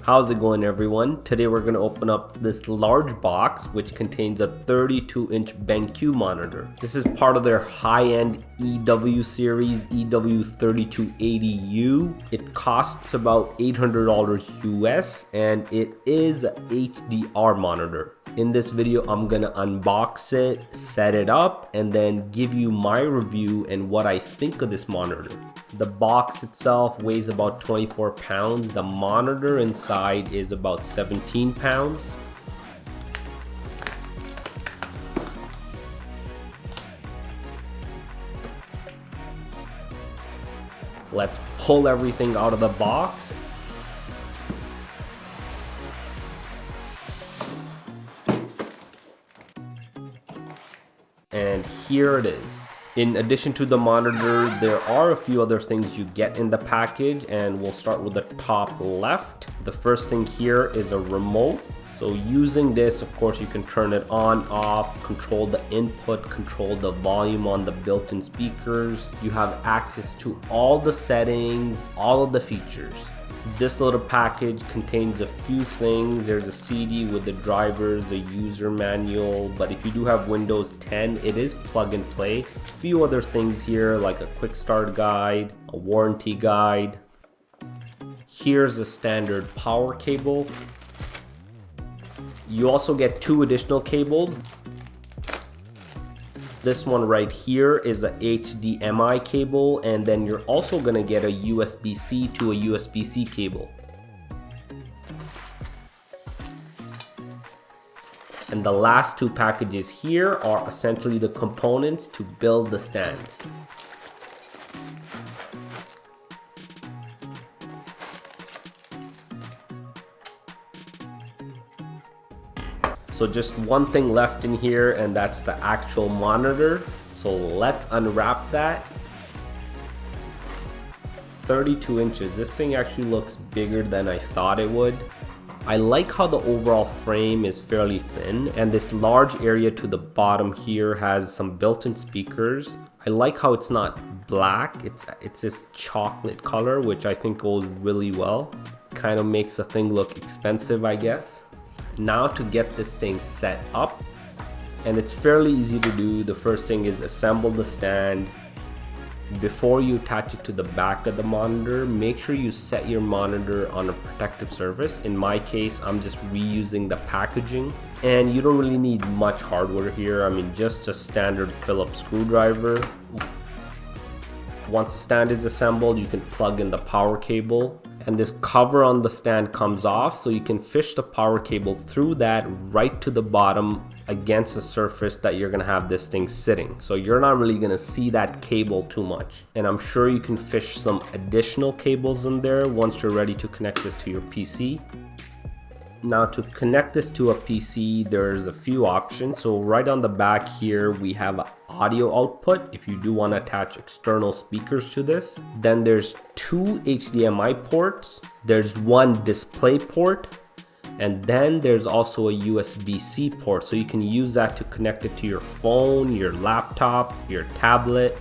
How's it going, everyone? Today we're going to open up this large box which contains a 32-inch BenQ monitor. This is part of their high-end EW series, EW3280U. It costs about $800 US and it is a HDR monitor. In this video, I'm gonna unbox it, set it up, and then give you my review and what I think of this monitor. The box itself weighs about 24 pounds. The monitor inside is about 17 pounds. Let's pull everything out of the box. And here it is. In addition to the monitor, there are a few other things you get in the package, and we'll start with the top left. The first thing here is a remote. So using this, of course, you can turn it on, off, control the input, control the volume on the built-in speakers. You have access to all the settings, all of the features. This little package contains a few things. There's a CD with the drivers, a user manual, but if you do have Windows 10, it is plug and play. A few other things here like a quick start guide, a warranty guide. Here's a standard power cable. You also get two additional cables. This one right here is a HDMI cable, and then you're also gonna get a USB-C to a USB-C cable. And the last two packages here are essentially the components to build the stand. So just one thing left in here, and that's the actual monitor. So let's unwrap that. 32 inches. This thing actually looks bigger than I thought it would. I like how the overall frame is fairly thin, and this large area to the bottom here has some built-in speakers. I like how it's not black, it's this chocolate color, which I think goes really well. Kind of makes the thing look expensive, I guess. Now to get this thing set up, and it's fairly easy to do. The first thing is assemble the stand. Before you attach it to the back of the monitor, make sure you set your monitor on a protective surface. In my case, I'm just reusing the packaging, and you don't really need much hardware here. I mean, just a standard Phillips screwdriver. Once the stand is assembled, you can plug in the power cable, and this cover on the stand comes off, so you can fish the power cable through that right to the bottom against the surface that you're gonna have this thing sitting. So you're not really gonna see that cable too much. And I'm sure you can fish some additional cables in there once you're ready to connect this to your PC. Now to connect this to a PC, there's a few options. So right on the back here, we have an audio output if you do want to attach external speakers to this. Then there's two HDMI ports. There's one display port. And then there's also a USB-C port. So you can use that to connect it to your phone, your laptop, your tablet.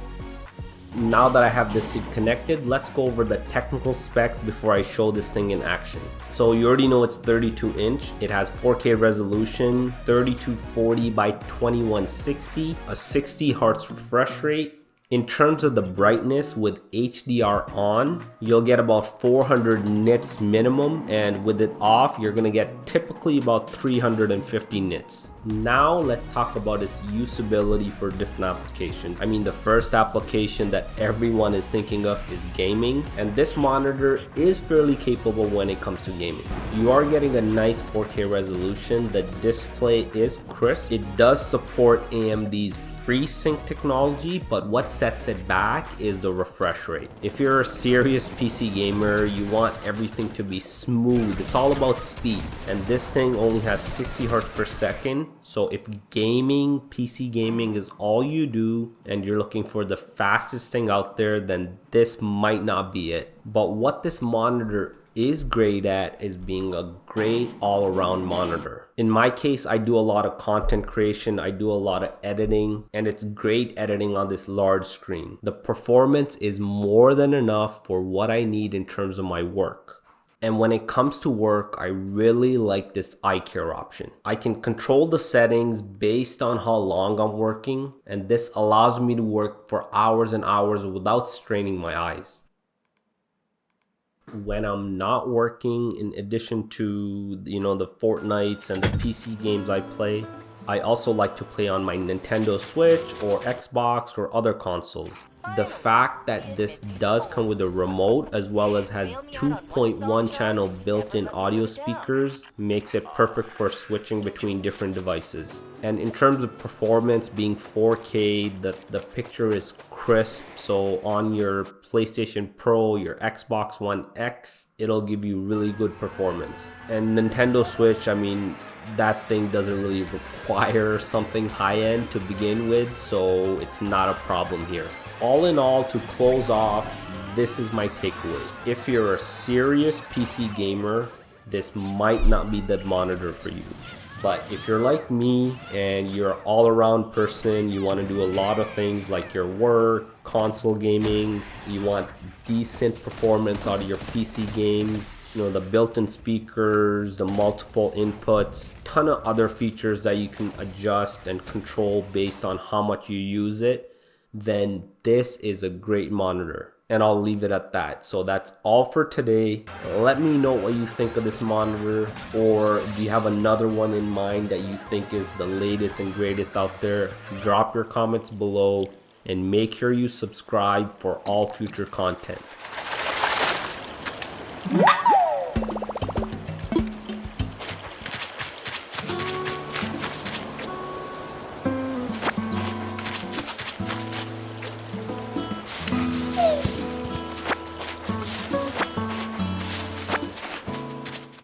Now that I have this connected, let's go over the technical specs before I show this thing in action. So you already know it's 32 inch. It has 4K resolution, 3240 by 2160, a 60 Hz refresh rate. In terms of the brightness, with HDR on, you'll get about 400 nits minimum, and with it off, you're gonna get typically about 350 nits. Now let's talk about its usability for different applications. I mean, the first application that everyone is thinking of is gaming, and this monitor is fairly capable when it comes to gaming. You are getting a nice 4K resolution. The display is crisp. It does support AMD's FreeSync technology, but what sets it back is the refresh rate. If you're a serious PC gamer, you want everything to be smooth. It's all about speed, and this thing only has 60 Hz per second. So if gaming, PC gaming is all you do, and you're looking for the fastest thing out there, then this might not be it. But what this monitor is great at is being a great all-around monitor. In my case, I do a lot of content creation, I do a lot of editing, and it's great editing on this large screen. The performance is more than enough for what I need in terms of my work. And when it comes to work, I really like this eye care option. I can control the settings based on how long I'm working, and this allows me to work for hours and hours without straining my eyes. When I'm not working, in addition to, the Fortnites and the PC games I play, I also like to play on my Nintendo Switch or Xbox or other consoles. The fact that this does come with a remote as well as has 2.1 channel built-in audio speakers makes it perfect for switching between different devices. And in terms of performance, being 4K, the picture is crisp, so on your PlayStation Pro, your Xbox One X, it'll give you really good performance. And Nintendo Switch, I mean, that thing doesn't really require something high-end to begin with, so it's not a problem here. All in all, to close off, this is my takeaway. If you're a serious PC gamer, this might not be the monitor for you. But if you're like me and you're an all-around person, you want to do a lot of things like your work, console gaming, you want decent performance out of your PC games, the built-in speakers, the multiple inputs, ton of other features that you can adjust and control based on how much you use it, then this is a great monitor. And I'll leave it at that. So that's all for today. Let me know what you think of this monitor, or do you have another one in mind that you think is the latest and greatest out there? Drop your comments below and make sure you subscribe for all future content.